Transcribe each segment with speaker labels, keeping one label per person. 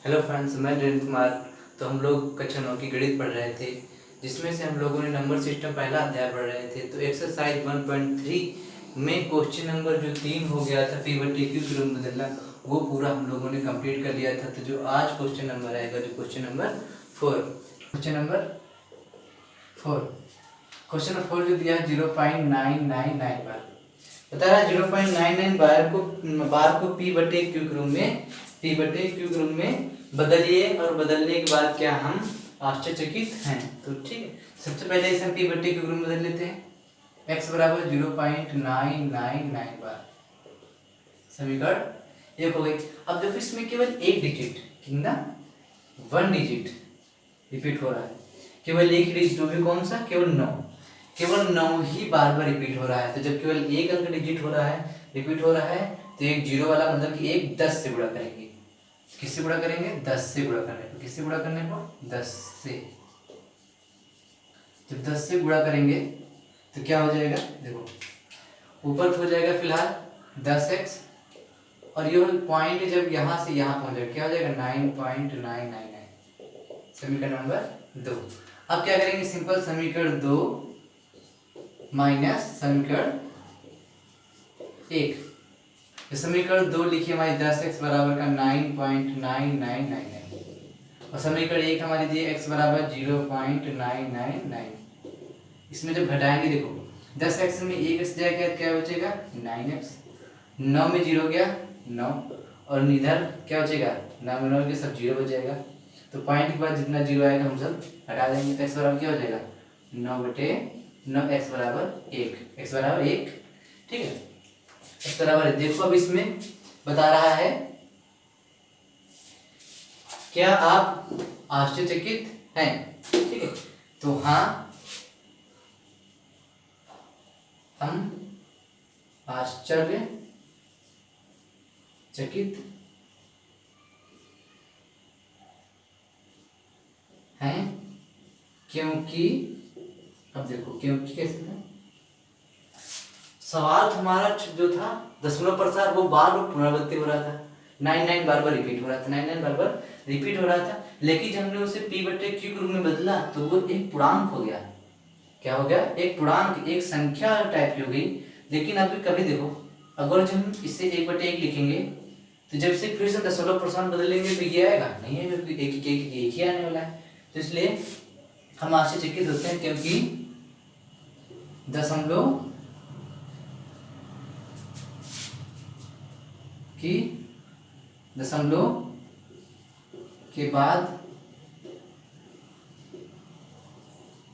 Speaker 1: Hello friends, मैं वीरेंद्र कुमार। तो हम लोग कक्षा 9 की गणित पढ़ रहे थे, जिसमें से हम लोगों ने नंबर सिस्टम पहला अध्याय पढ़ रहे थे। तो एक्सरसाइज 1.3 में क्वेश्चन नंबर जो 3 हो गया था P/Q की रूम बदलना, वो पूरा हम लोगों ने कंप्लीट कर लिया था। तो जो आज क्वेश्चन नंबर आएगा, जो क्वेश्चन नंबर 4 क्वेश्चन नंबर 4 जो दिया है 0.999 बार बता रहा है। 0.99 बार को P/Q के रूम में बदलिए, और बदलने के बाद क्या हम आश्चर्यचकित हैं। तो ठीक है, सबसे पहले इसे हम P/Q के रूम में बदल लेते हैं। x बराबर 0.999 बार, समीकरण एक हो गई। अब देखो, इसमें केवल एक डिजिट, कितना 1 डिजिट रिपीट हो रहा है। केवल एक डिजिट, वो भी कौन सा, केवल 9, केवल 9 ही बार बार रिपीट हो रहा है। तो जब केवल एक अंक डिजिट हो रहा है, रिपीट हो रहा है, तो एक जीरो वाला मतलब कि एक 10 से गुणा करेंगे। किससे गुणा करेंगे? 10 से गुणा करने पर। किससे गुणा करने पर? 10 से। जब 10 से गुणा करेंगे तो क्या हो जाएगा? देखो, ऊपर हो जाएगा फिलहाल 10x, और ये पॉइंट जब यहाँ से यहाँ पहुंच जाएगा, क्या हो जाएगा? 9.999। समीकरण नंबर 2। अब क्या करेंगे? सिंपल समीकरण 2 माइनस समीकरण 1। समीकरण 2 लिखिए हमारी 10x बराबर का 9.9999, और समीकरण 1 हमारी दी x बराबर 0.999। इसमें जब घटाएंगे, देखो 10x में 1x जाएगा, क्या बचेगा? 9x। 9 में 0 गया 9, और इधर क्या बचेगा? 9 में 9 के सब 0 बच जाएगा। तो पॉइंट के बाद जितना 0 आएगा हम सब हटा देंगे। तो x बराबर क्या हो जाएगा? 9/9, x बराबर 1। x बराबर 1, ठीक है। x बराबर है। देखो, अब इसमें बता रहा है, क्या आप आश्चर्यचकित हैं? ठीक है, तो हाँ, हम आश्चर्यचकित हैं, क्योंकि, अब देखो क्योंकि कैसे था सवाल हमारा जो था दशमलव प्रसार, वो बार बार पुनरावृत्ति हो रहा था। 99 बार बार रिपीट हो रहा था, 99 बार बार रिपीट हो रहा था। लेकिन जब हमने उसे P/Q के रूप में बदला, तो वो एक पूर्णांक हो गया। क्या हो गया? एक पूर्णांक, एक संख्या टाइप की हो गई। लेकिन अभी कभी देखो, अगर जब हम इसे 1/1 लिखेंगे, तो जब इसे फिर से दशमलव प्रसार बदलेंगे तो ये आएगा नहीं है, एक ही आने वाला है। तो इसलिए हम आश्चर्यचकित होते हैं, क्योंकि दशमलव के बाद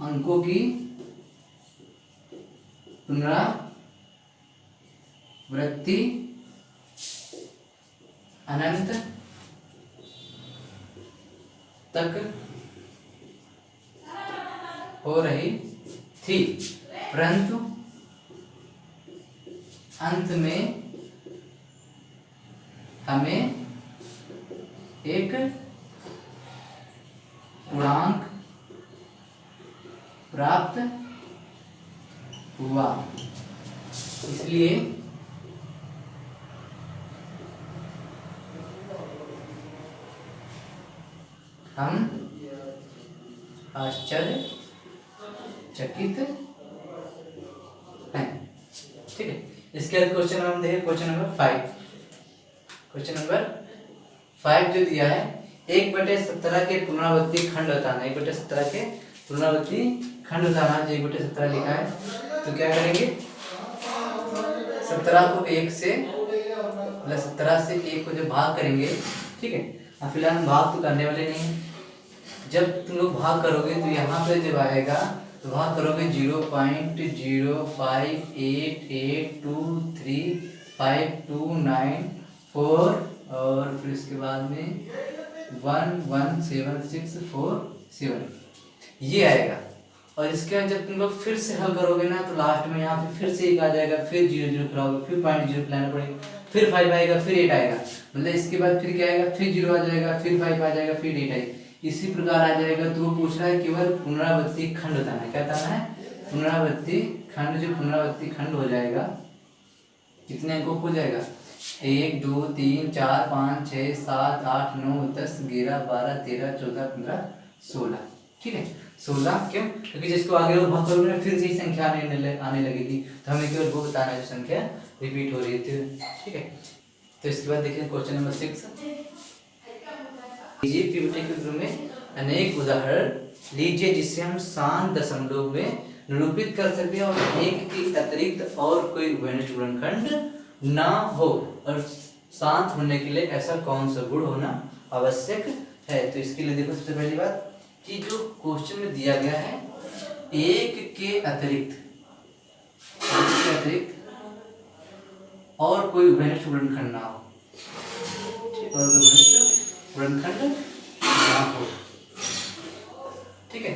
Speaker 1: अंकों की पुनरावृत्ति अनंत तक हो रही थी, परंतु अंत में हमें एक पूर्णांक प्राप्त हुआ। इसलिए हम आश्चर्यचकित हैं। ठीक है, इसके बाद क्वेश्चन हम देखें, क्वेश्चन नंबर 5। क्वेश्चन नंबर 5 जो दिया है, 1/17 के पुनरावृत्ति खंड बताना। 1/17 के पुनरावृत्ति खंड बताना, जो 1/17 लिखा है। तो क्या करेंगे? 17 को 1 से, मतलब 17 से 1 को जब भाग करेंगे, ठीक है। अब फिलहाल हम भाग तो करने वाले नहीं हैं। जब तुम लोग भाग करोगे तो यहाँ पे जब आएगा, तो भाग करोगे 0.058823529 और फिर इसके बाद में 117647 ये आएगा। और इसके बाद जब तुम लोग फिर से हल करोगे ना, तो लास्ट में यहाँ पे फिर से 1 आ जाएगा, फिर 0 फैलाओगे, फिर .0 फैलाना पड़ेगा, फिर 5 आएगा, फिर 8 आएगा। मतलब इसके बाद फिर क्या आएगा? फिर 0 आ जाएगा, फिर 5 आ जाएगा, फिर 8 आएगा, इसी प्रकार आ जाएगा। तो वो पूछ रहा है केवल पुनरावृत्ति खंड बताना है। क्या बताना है? पुनरावृत्ति खंड। जो पुनरावृत्ति खंड हो जाएगा, कितने अंकों हो जाएगा? 1 2 3 4 5 6 7 8 9 10 11 12 13 14 15 16। ठीक है 16 क्यों? क्योंकि जिसको आगे और भाग करोगे फिर से संख्या आने लगेगी, तो हमें केवल वो बताना है जो संख्या रिपीट हो रही थी। ठीक है तो इसके बाद देखिए क्वेश्चन नंबर 6। लीजिए पीवीटी के रूप में अनेक उदाहरण लीजिए जिससे हम शांत दशमलव में निरूपित कर सके और एक के अतिरिक्त और कोई उभयनिष्ठ गुणनखंड ना हो, और शांत होने के लिए ऐसा कौन सा गुण होना आवश्यक है। तो इसके लिए देखो सबसे पहली बात कि जो क्वेश्चन में दिया गया है एक के अतिरिक्त और कोई उभयनिष्ठ गुणनखंड ना हो, और उभयनिष्ठ गुणनखंड ना हो। ठीक है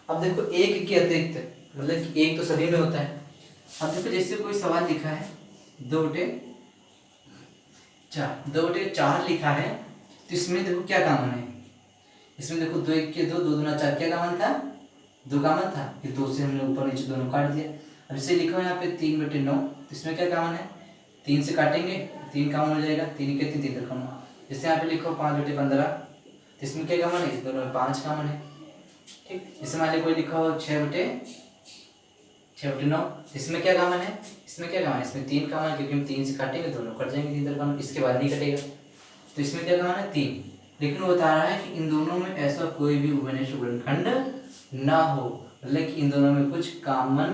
Speaker 1: अब देखो एक के अतिरिक्त मतलब कि एक तो सभी में होता है। अब देखो जैसे कोई सवाल लिखा है 2 बटे 4 लिखा है, तो इसमें देखो क्या कॉमन है, इसमें देखो 2 1 के 2 2 दूना 4 क्या कॉमन था, 2 कॉमन था, फिर 2 से हमने ऊपर नीचे दोनों काट दिया। अब इसे लिखो यहाँ पे 3 बटे 9, तो इसमें क्या कॉमन है, 3 से काटेंगे 3 कॉमन हो जाएगा, 3 के 3 3 कॉमन। जैसे यहाँ पे लिखो 5 बटे 15, तो इसमें क्या कॉमन है, इस दोनों में 5 कॉमन है। ठीक जैसे मान लीजिए कोई लिखा हो 6 बटे 9, इसमें क्या कॉमन है, इसमें क्या कॉमन है, इसमें 3 कॉमन है, क्योंकि हम 3 से काटेंगे दोनों कट जाएंगे 3 3 कॉमन, इसके बाद नहीं कटेगा, तो इसमें क्या कॉमन है 3। लेकिन वो बता रहा है कि इन दोनों में ऐसा कोई भी उभयनिष्ठ गुणनखंड ना हो, मतलब कि इन दोनों में कुछ कॉमन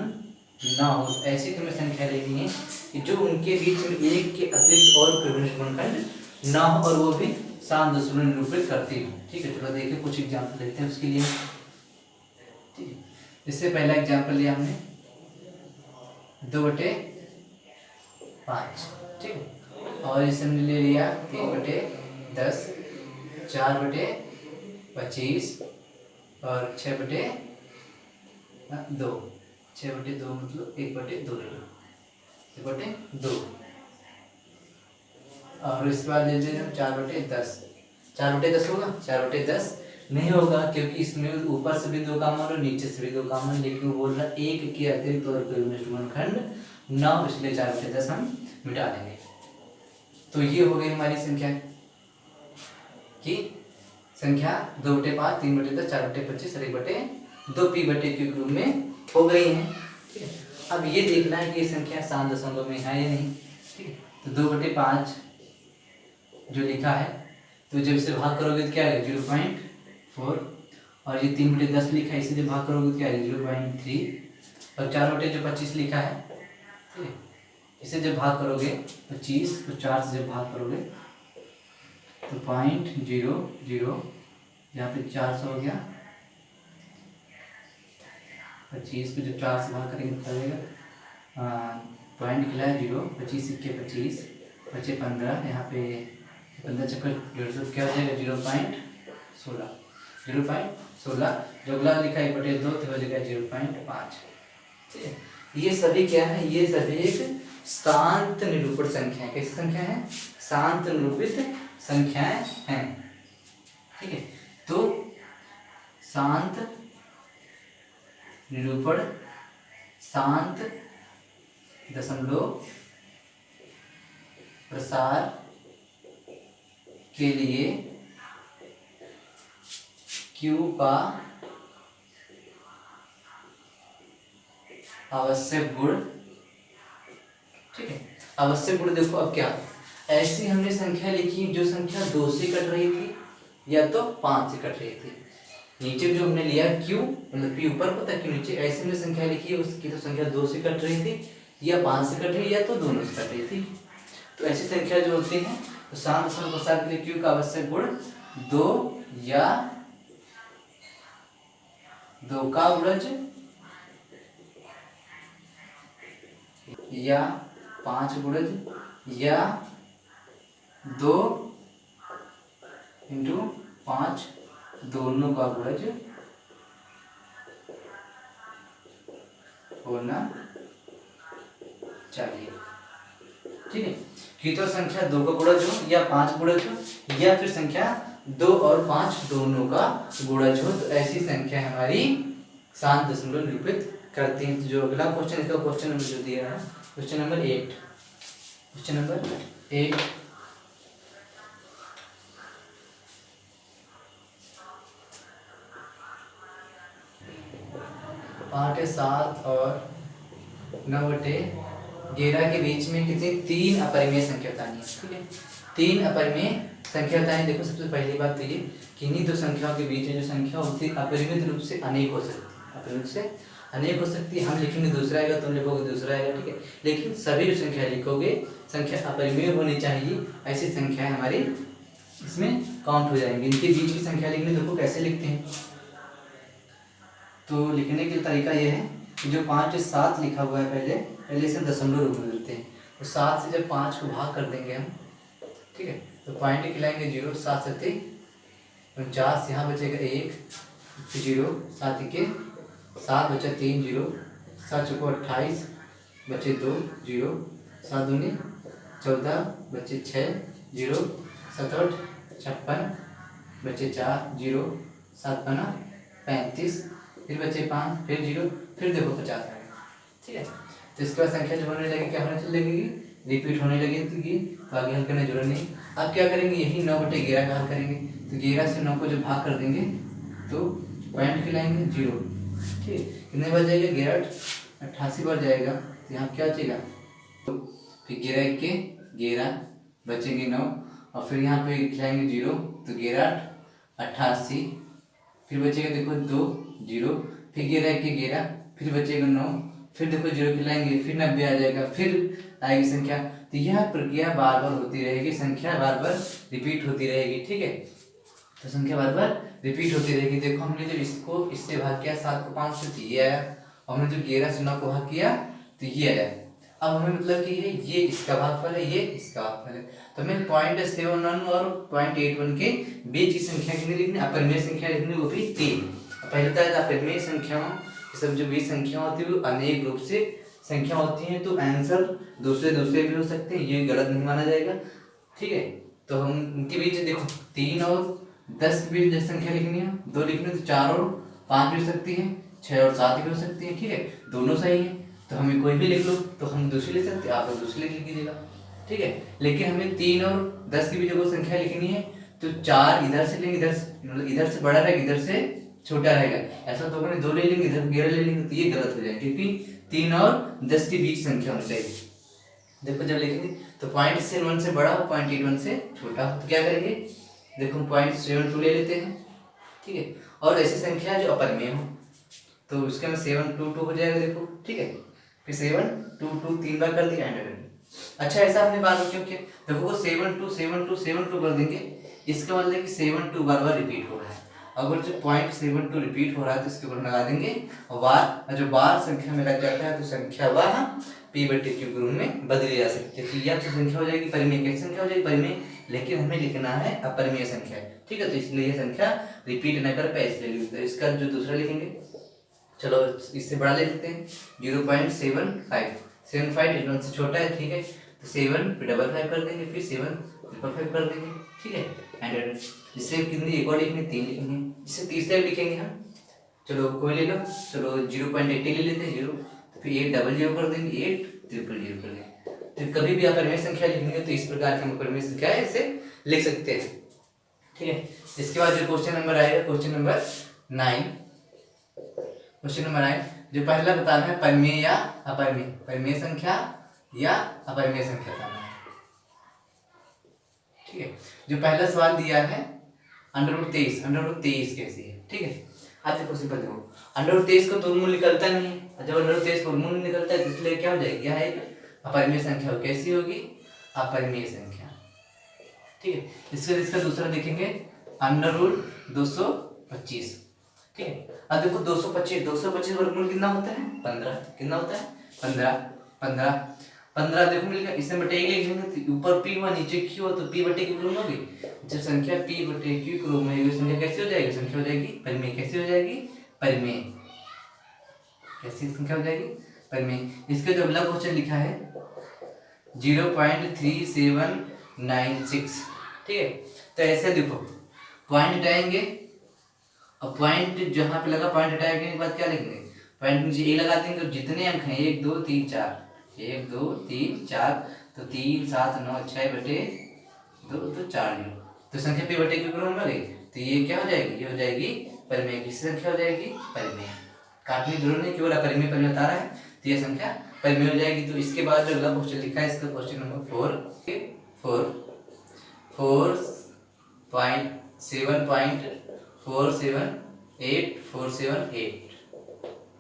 Speaker 1: ना हो। ऐसी तुम्हें संख्या लेनी है कि जो उनके बीच में एक के अतिरिक्त और कोई उभयनिष्ठ गुणनखंड ना हो, और वो भी शांत दशमलव निरूपित करती हो। ठीक है चलो देखिए कुछ एग्जाम्पल देखते हैं उसके लिए। ठीक है इससे पहला एग्जाम्पल लिया हमने 2 बटे 5। ठीक है और इसे हमने ले लिया 3 बटे 10, 4 बटे 25 और 6 बटे 2। 6 बटे 2 मतलब 1 बटे 2 ले लो, 1 बटे 2। और इसके बाद ले लीजिए हम 4 बटे 10। 4 बटे 10 होगा, 4 बटे 10 नहीं होगा, क्योंकि इसमें ऊपर से भी 2 कॉमन और नीचे से भी 2 कॉमन, लेकिन वो बोल रहा है एक के अतिरिक्त और कोई उभयनिष्ठ गुणनखंड ना हो, इसलिए 4 बटे 10 हम मिटा देंगे। तो ये हो गई हमारी संख्या की संख्या 2 बटे 5, 3 बटे 10, 4 बटे 25 और 1 बटे 2 पी बटे क्यू के रूप में हो गई है। ठीक है अब ये देखना है कि ये संख्या शांत दशमलव में है या नहीं। ठीक है तो 2 बटे 5 जो लिखा है, तो जब इसे भाग करोगे तो क्या आएगा 0.4, और ये 3 बटे 10 लिखा है इसे जब भाग करोगे तो क्या आएगा 0.3, और 4 बटे जो 25 लिखा है, ठीक है इसे जब भाग करोगे 25 तो 4 से जब भाग करोगे तो 0.00, यहाँ पे 400 हो गया, 25 को जब 4 से भाग करेंगे तो लगेगा पॉइंट निकला है 0, 25 सिक्के 25 बचे 15, यहाँ पे 15 चक्कर 150 क्या हो जाएगा 0.16, 0.16। जो अगला लिखा है 1/2 तो वो लिखा है 0.5। ठीक है ये सभी क्या है, ये सभी एक शांत निरूपण संख्या है। कैसी संख्या है, शांत निरूपित संख्याएं हैं। ठीक है तो शांत निरूपण शांत दशमलव प्रसार के लिए Q का आवश्यक गुण। ठीक है आवश्यक गुण देखो अब क्या, ऐसी हमने संख्या लिखी जो संख्या 2 से कट रही थी या तो 5 से कट रही थी। नीचे जो हमने लिया Q मतलब P ऊपर पता क्यों नीचे, ऐसी हमने संख्या लिखी है उसकी तो संख्या 2 से कट रही थी या 5 से कट रही या तो दोनों से कट रही थी। तो ऐसी संख्या जो होती है तो शांत दशमलव प्रसार के लिए Q का आवश्यक गुण 2 या 2 का गुणज या 5 गुणज या 2 इंटू 5 दोनों का गुणज होना चाहिए। ठीक है कि तो संख्या 2 का गुणज हो या 5 गुणज हो या फिर संख्या 2 और 5 दोनों का गुणज हो, तो ऐसी संख्या हमारी शांत दशमलव निरूपित करती है। तो जो अगला क्वेश्चन इसका क्वेश्चन नंबर जो दिया है क्वेश्चन नंबर 8, क्वेश्चन नंबर 1 8/7 और 9/11 के बीच में कितनी 3 अपरिमेय संख्या बतानी है। ठीक है, 3 अपरिमेय संख्या बतानी। देखो सबसे पहली बात तो ये कि इन्हीं दो संख्याओं के बीच में जो संख्या होती है अपरिमित रूप से अनेक हो सकती है, अपरिमित से अनेक हो सकती है। हम लिखेंगे दूसरा आएगा, तुम लिखोगे दूसरा आएगा। ठीक है, लेकिन सभी जो संख्या लिखोगे संख्या अपरिमेय होनी चाहिए, ऐसी संख्या हमारी इसमें काउंट हो जाएंगी। इनके बीच की संख्या लिखने देखो कैसे लिखते हैं। तो लिखने का तरीका ये है कि जो 5 से 7 लिखा हुआ है पहले इसे दशमलव रूप में लिखते हैं। तो 7 से जब 5 को भाग कर देंगे हम, ठीक है, तो पॉइंट खिलाएंगे 0, 7 7 49, यहाँ बचेगा 1 0, 7 1 7 बचा 3 0, 7 चौको 28 बचे 2 0, 7 दूनी 14 बचे 6 0, 7 8 56 बचे 4 0, 7 5 35, फिर बचे 5, फिर 0, फिर देखो 50 आ गया। ठीक है, तो इसके बाद संख्या जो होने लगी क्या होने लगेगी, रिपीट होने लगेगी। तो आगे हल करने की जरूरत नहीं। अब क्या करेंगे, यही 9/11 का हल करेंगे। तो 11 से 9 को जब भाग कर देंगे तो पॉइंट खिलाएंगे 0। ठीक है, कितने बार जाएगा, 11 88 बार जाएगा। तो यहाँ क्या बचेगा, तो फिर 11 के 11 बचेंगे 9, और फिर यहाँ पे खिलाएंगे 0, तो 11 88, फिर बचेगा देखो 2 0, फिर 11 के 11, फिर बचेगा 9, फिर देखो 0 खिलाएंगे, फिर 90 आ जाएगा, फिर आएगी संख्या। तो यह प्रक्रिया बार बार होती रहेगी, संख्या बार बार रिपीट होती रहेगी। ठीक है, तो संख्या बार बार रिपीट होती रहेगी। देखो हमने जब इसको इससे भाग किया 7 को 5 से, तो ये आया। और हमने जब 11 से 9 को भाग किया तो ये आया। अब हमें मतलब कि ये इसका भागफल है, ये इसका भागफल है। तो हमें 0.71 और 0.81 के बीच की संख्या कितनी लिखनी, अपरिमेय संख्या लिखनी, वो भी 3। पहले बताया था अपरिमेय संख्याओं सब जो बीच संख्या होती है वो अनेक रूप से संख्या होती है, तो आंसर दूसरे भी हो सकते हैं, ये गलत नहीं माना जाएगा। ठीक है, तो हम इनके बीच देखो 3 और 10 के बीच जैसे संख्या लिखनी है, 2 लिखनी है, तो 4 और 5 भी हो सकती है, 6 और 7 भी हो सकती है। ठीक है, दोनों सही है, तो हमें कोई भी लिख लो, तो हम दूसरी लिख सकते हैं, आप दूसरी लिख लीजिएगा। ठीक है, लेकिन हमें 3 और 10 के बीच अगर संख्या लिखनी है तो 4 इधर से लेंगे, इधर से बड़ा रहेगा, इधर से छोटा रहेगा। ऐसा तो अपने 2 ले लेंगे, इधर 11 ले लेंगे, तो ये गलत हो जाएगा, क्योंकि 3 और 10 के बीच संख्या होनी चाहिए। देखो जब लिखेंगे तो 0.71 से बड़ा हो, 0.81 से छोटा हो, तो क्या करेंगे, देखो 0.72 ले लेते हैं। ठीक है, और ऐसी संख्या जो अपरिमेय हो तो उसके में 722 हो जाएगा। देखो ठीक है, फिर 722 3 बार कर दिया, एंटर। अच्छा ऐसा आपने बार क्यों किया, देखो वो 722 कर देंगे, इसका मतलब कि 72 बार बार रिपीट हो रहा है। अगर जो 0.72 रिपीट हो रहा है तो इसके ऊपर लगा देंगे, और बार जो बार संख्या में लग जाता है तो संख्या वह p/q के रूप में बदली जा सकती है। तो यह तो संख्या हो जाएगी परिमेय, कैसी संख्या हो जाएगी, परिमेय, लेकिन हमें लिखना है अपरिमेय संख्या। ठीक है, तो इसलिए यह संख्या रिपीट न कर पाए, इसलिए तो इसका जो दूसरा लिखेंगे, चलो इससे बड़ा ले लेते हैं 0.75, 75 से छोटा है। ठीक है, तो 7 फिर 55 कर देंगे, फिर 7 555 कर देंगे। ठीक है, एंड जिससे कितनी एक और लिखनी, 3 लिखेंगे, इससे तीसरा लिखेंगे हम, चलो कोई ले लो, चलो 0.80 ले लेते हैं 0, तो फिर 800 कर देंगे, 8000 कर देंगे। तो कभी भी आप अपरिमेय संख्या लिखनी है तो इस प्रकार की हम अपरिमेय संख्या है इसे लिख सकते हैं। ठीक है, इसके बाद जो क्वेश्चन नंबर आएगा, क्वेश्चन नंबर 9, जो पहला बताना है परिमेय या अपरिमेय, परिमेय संख्या या अपरिमेय संख्या बताना है। ठीक है, जो पहला सवाल दिया है √23 कैसी है। ठीक है, आज देखो सिंपल, देखो √23 को तुलमूल निकलता नहीं है, जब √23 को तुलमूल निकलता है तो इसलिए क्या हो जाएगी, यह एक अपरिमेय संख्या हो, कैसी होगी, अपरिमेय संख्या। ठीक है, इसका दूसरा देखेंगे √225। ठीक है, अब देखो 225 वर्गमूल कितना होता है, 15, कितना होता है 15 देखो मिल गया, इसमें बटे 1 लिख देंगे, तो ऊपर p हुआ नीचे q हुआ, तो p/q क्रम होगी। जब संख्या p/q क्रम में संख्या कैसी हो जाएगी, संख्या हो जाएगी परिमेय, कैसी हो जाएगी, परिमेय, कैसी संख्या हो जाएगी, परिमेय। इसका जो अगला क्वेश्चन लिखा है 0.3796। ठीक है, तो ऐसे देखो पॉइंट हटाएंगे, और पॉइंट जहां पे लगा पॉइंट हटाने के बाद क्या लिखेंगे, पॉइंट नीचे ए लगा देंगे, तो जितने अंक हैं 1 2 3 4, 1 2 3 4, तो 3 7 9 6 बटे 2 तो 4 जीरो। तो संख्या p बटे q क्रम में गई, तो ये क्या हो जाएगी, ये हो जाएगी परिमेय। किसकी संख्या हो जाएगी, परिमेय। काटने की जरूरत नहीं, केवल परिमेय परिमेय बता रहा है, तो ये संख्या परिमेय हो जाएगी। तो इसके बाद जो अगला क्वेश्चन लिखा है, इसका क्वेश्चन नंबर 7.478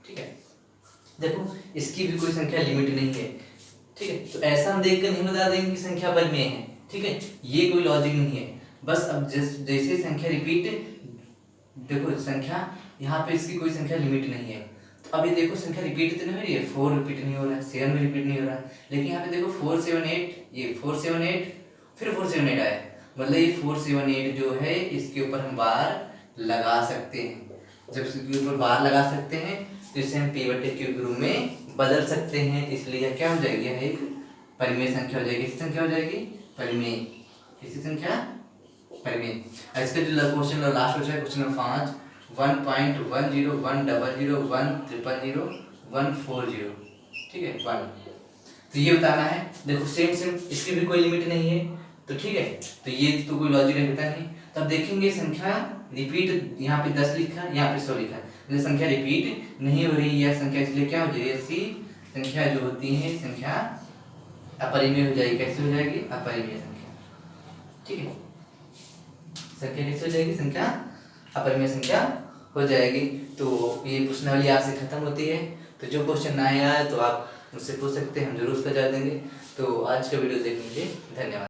Speaker 1: ठीक है। देखो इसकी भी कोई संख्या लिमिट नहीं है, ठीक है। तो ऐसा हम देखकर नहीं बता देंगे कि संख्या परिमेय है, ठीक है, ये कोई लॉजिक नहीं है। बस अब जैसे संख्या रिपीट, देखो संख्या यहाँ पे इसकी कोई संख्या लिमिट नहीं है। तो अभी देखो संख्या रिपीट तो नहीं हो रही है, 4 रिपीट नहीं हो रहा है, 7 भी रिपीट नहीं हो रहा है, लेकिन यहाँ पे देखो 478, ये 478 फिर 478 आया, मतलब ये 478 जो है इसके ऊपर हम बार लगा सकते हैं। जब इसके ऊपर बार लगा सकते हैं तो इसे हम p बटे q के रूप में बदल सकते हैं। इसलिए यह क्या हो जाएगी, यह एक परिमेय संख्या हो जाएगी। किसी संख्या हो जाएगी, परिमेय। किसी संख्या परिमेय। इसका जो क्वेश्चन लास्ट हो जाए, क्वेश्चन नंबर 5 1.10 100 100 100 ठीक है 1। तो ये बताना है। देखो सेम सेम, इसकी भी कोई लिमिट नहीं है, तो ठीक है, तो ये तो कोई लॉजिक रहता नहीं। तब देखेंगे संख्या रिपीट, यहाँ पे 10 लिखा, यहाँ पे 100 लिखा, मतलब संख्या रिपीट नहीं हो रही है संख्या, इसलिए क्या हो जाएगी, ऐसी संख्या जो होती है संख्या अपरिमेय हो जाएगी। कैसे हो जाएगी, अपरिमेय संख्या, ठीक है। संख्या कैसे हो जाएगी, संख्या अपरिमेय संख्या हो जाएगी। तो ये प्रश्नावली आपसे खत्म होती है। तो जो क्वेश्चन ना आया है तो आप मुझसे पूछ सकते हैं, हम जरूर उसका जवाब देंगे। तो आज का वीडियो देखने के लिए धन्यवाद।